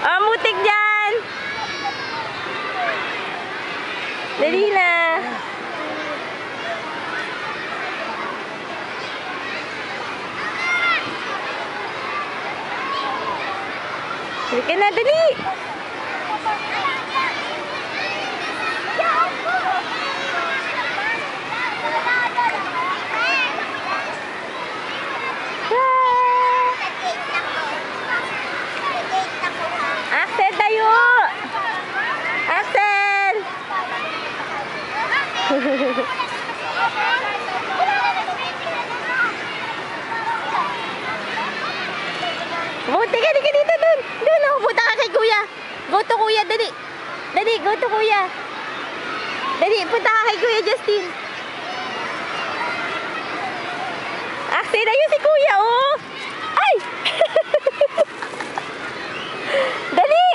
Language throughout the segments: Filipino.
Oh, mutik dyan. Dali na. Dali ka na, dali. Axel, tayo! Axel! Buti ka, di ka dito dun. Dun, oh, punta ka kay kuya. Go to kuya, dali. Dali, go to kuya. Dali, punta ka kay kuya Justin. Axel, ayun si kuya, oh. Ay! Dali!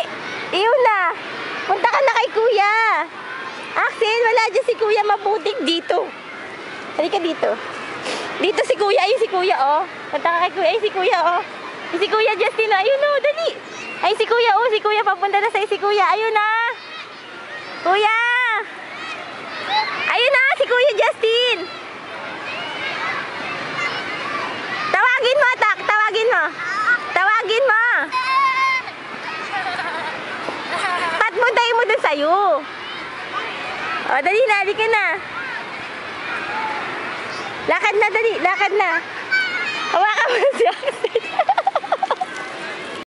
Iyon na. Punta ka na kay kuya. Axel, wala dyan si kuya. Mabuting dito. Halika dito. Dito si kuya. Ayun si kuya, oh. Punta ka kay kuya. Ayun si kuya, oh. Si kuya Justin, ayun, oh. Dali. Ay, si kuya, oh. Si kuya, papunta na sa'yo si kuya. Ayun na. Kuya! Ayun na, si kuya Justin. Tawagin mo, Tak. Tawagin mo. Tawagin mo. Puntahin mo dun sa'yo. O, dali na, di ka na. Lakad na, dali, lakad na. Hawakan mo si Axel.